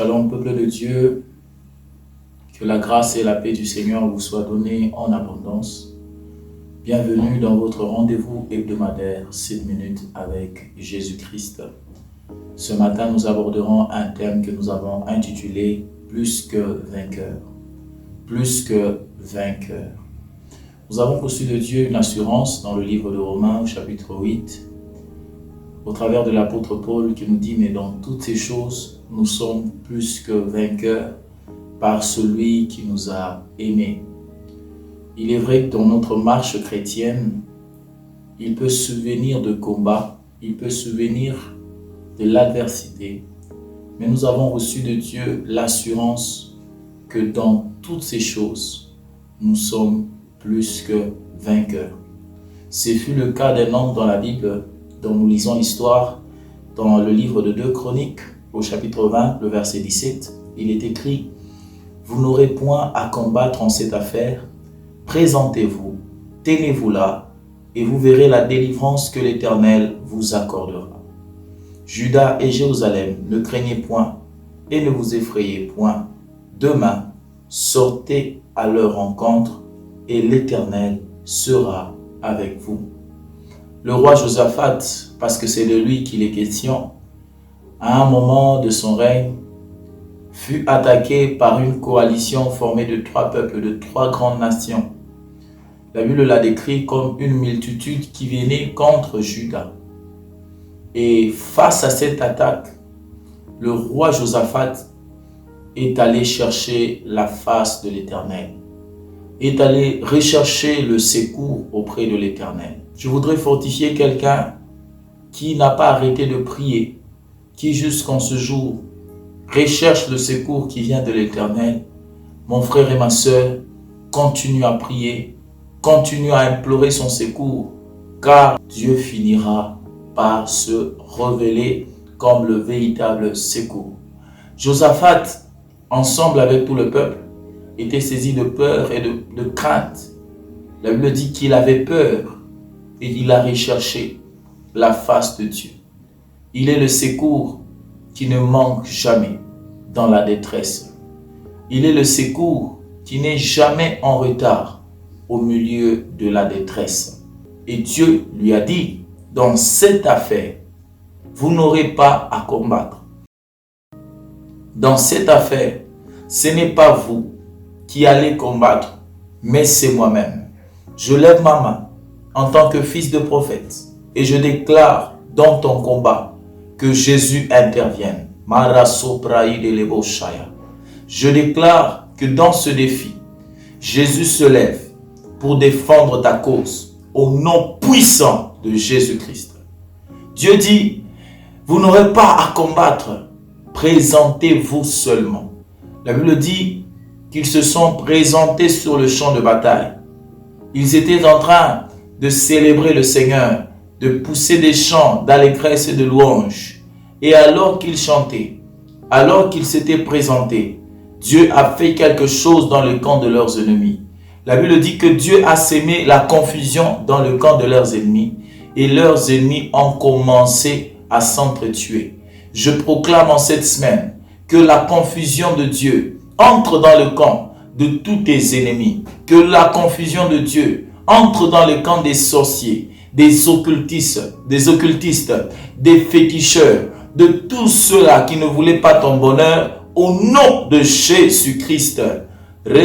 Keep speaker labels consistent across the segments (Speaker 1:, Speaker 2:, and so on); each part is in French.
Speaker 1: Shalom, peuple de Dieu, que la grâce et la paix du Seigneur vous soient données en abondance. Bienvenue dans votre rendez-vous hebdomadaire 7 minutes avec Jésus-Christ. Ce matin, nous aborderons un thème que nous avons intitulé « Plus que vainqueur ». Plus que vainqueur. Nous avons reçu de Dieu une assurance dans le livre de Romains au chapitre 8, au travers de l'apôtre Paul qui nous dit « Mais dans toutes ces choses, nous sommes plus que vainqueurs par celui qui nous a aimés. » Il est vrai que dans notre marche chrétienne, il peut subvenir de combats, il peut subvenir de l'adversité, mais nous avons reçu de Dieu l'assurance que dans toutes ces choses, nous sommes plus que vainqueurs. Ce fut le cas d'un homme dans la Bible dont nous lisons l'histoire dans le livre de 2 Chroniques, au chapitre 20, le verset 17. Il est écrit « Vous n'aurez point à combattre en cette affaire, présentez-vous, tenez-vous là, et vous verrez la délivrance que l'Éternel vous accordera. Juda et Jérusalem, ne craignez point et ne vous effrayez point. Demain, sortez à leur rencontre et l'Éternel sera avec vous. » Le roi Josaphat, parce que c'est de lui qu'il est question, à un moment de son règne, fut attaqué par une coalition formée de 3 peuples, de 3 grandes nations. La Bible l'a décrit comme une multitude qui venait contre Juda. Et face à cette attaque, le roi Josaphat est allé chercher la face de l'Éternel, est allé rechercher le secours auprès de l'Éternel. Je voudrais fortifier quelqu'un qui n'a pas arrêté de prier, qui jusqu'en ce jour recherche le secours qui vient de l'Éternel. Mon frère et ma sœur, continue à prier, continue à implorer son secours, car Dieu finira par se révéler comme le véritable secours. Josaphat, ensemble avec tout le peuple, était saisi de peur et de crainte. La Bible dit qu'il avait peur et il a recherché la face de Dieu. Il est le secours qui ne manque jamais dans la détresse. Il est le secours qui n'est jamais en retard au milieu de la détresse. Et Dieu lui a dit, dans cette affaire, vous n'aurez pas à combattre. Dans cette affaire, ce n'est pas vous qui allez combattre, mais c'est moi-même. Je lève ma main en tant que fils de prophète et je déclare dans ton combat que Jésus intervienne. Je déclare que dans ce défi, Jésus se lève pour défendre ta cause au nom puissant de Jésus-Christ. Dieu dit, vous n'aurez pas à combattre, présentez-vous seulement. La Bible dit qu'ils se sont présentés sur le champ de bataille. Ils étaient en train de célébrer le Seigneur, de pousser des chants d'allégresse et de louange. Et alors qu'ils chantaient, alors qu'ils s'étaient présentés, Dieu a fait quelque chose dans le camp de leurs ennemis. La Bible dit que Dieu a sémé la confusion dans le camp de leurs ennemis et leurs ennemis ont commencé à s'entretuer. Je proclame en cette semaine que la confusion de Dieu entre dans le camp de tous tes ennemis, que la confusion de Dieu entre dans le camp des sorciers, des occultistes, des féticheurs, de tous ceux-là qui ne voulaient pas ton bonheur, au nom de Jésus-Christ. La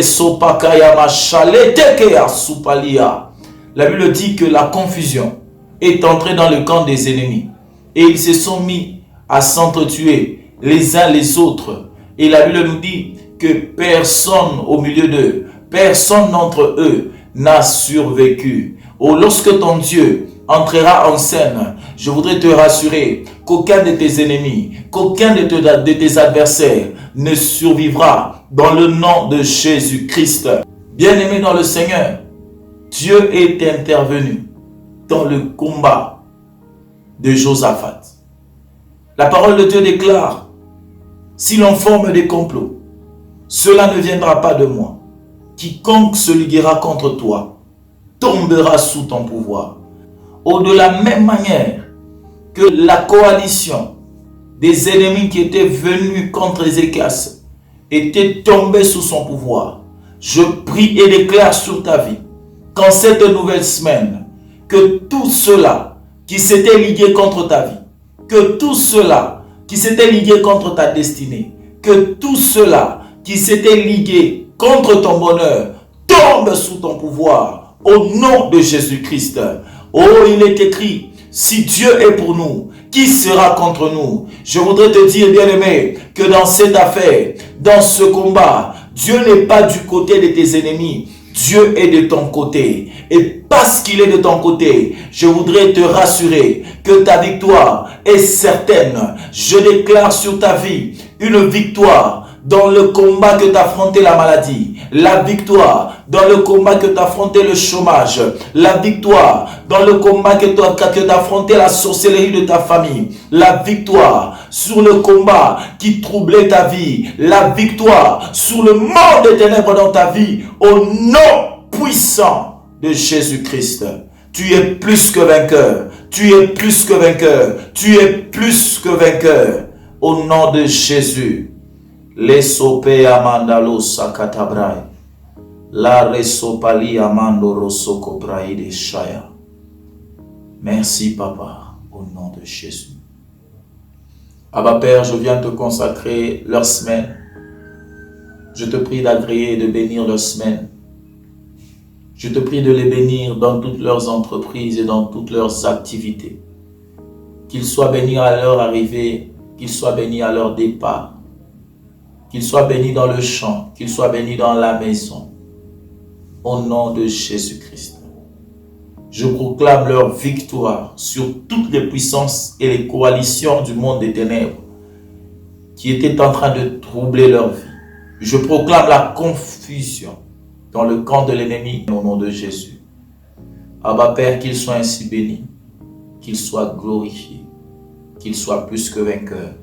Speaker 1: Bible dit que la confusion est entrée dans le camp des ennemis et ils se sont mis à s'entretuer les uns les autres. Et la Bible nous dit que personne au milieu d'eux, personne d'entre eux n'a survécu. Oh, lorsque ton Dieu entrera en scène, je voudrais te rassurer qu'aucun de tes ennemis, qu'aucun de tes adversaires ne survivra dans le nom de Jésus-Christ. Bien-aimé dans le Seigneur, Dieu est intervenu dans le combat de Josaphat. La parole de Dieu déclare, si l'on forme des complots, cela ne viendra pas de moi. Quiconque se liguera contre toi tombera sous ton pouvoir. De la même manière que la coalition des ennemis qui étaient venus contre Ézéchias étaient tombés sous son pouvoir. Je prie et déclare sur ta vie qu'en cette nouvelle semaine, que tout cela qui s'était ligué contre ta vie, que tout cela qui s'était ligué contre ta destinée, que tout cela qui s'était ligué contre ton bonheur tombe sous ton pouvoir au nom de Jésus-Christ. Oh, il est écrit, si Dieu est pour nous, qui sera contre nous? Je voudrais te dire, bien-aimé, que dans cette affaire, dans ce combat, Dieu n'est pas du côté de tes ennemis. Dieu est de ton côté. Et parce qu'il est de ton côté, je voudrais te rassurer que ta victoire est certaine. Je déclare sur ta vie une victoire dans le combat que tu as affronté la maladie, la victoire dans le combat que tu as affronté le chômage, la victoire dans le combat que tu as affronté la sorcellerie de ta famille, la victoire sur le combat qui troublait ta vie, la victoire sur le monde des ténèbres dans ta vie, au nom puissant de Jésus-Christ. Tu es plus que vainqueur, tu es plus que vainqueur, tu es plus que vainqueur, au nom de Jésus. Les sopé amandalo sakatabrai. La resopali amando rosoko braï de shaya. Merci papa, au nom de Jésus. Abba Père, je viens te consacrer leur semaine. Je te prie d'agréer et de bénir leur semaine. Je te prie de les bénir dans toutes leurs entreprises et dans toutes leurs activités. Qu'ils soient bénis à leur arrivée, qu'ils soient bénis à leur départ. Qu'ils soient bénis dans le champ, qu'ils soient bénis dans la maison. Au nom de Jésus-Christ. Je proclame leur victoire sur toutes les puissances et les coalitions du monde des ténèbres qui étaient en train de troubler leur vie. Je proclame la confusion dans le camp de l'ennemi au nom de Jésus. Abba Père, qu'ils soient ainsi bénis, qu'ils soient glorifiés, qu'ils soient plus que vainqueurs.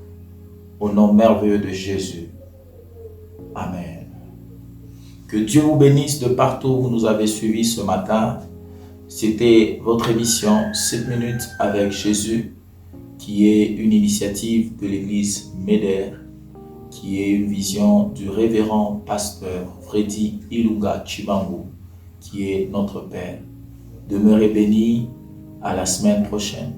Speaker 1: Au nom merveilleux de Jésus. Amen. Que Dieu vous bénisse de partout où vous nous avez suivis ce matin. C'était votre émission 7 minutes avec Jésus, qui est une initiative de l'église Médère, qui est une vision du révérend pasteur Freddy Ilunga Chibangu, qui est notre Père. Demeurez bénis, à la semaine prochaine.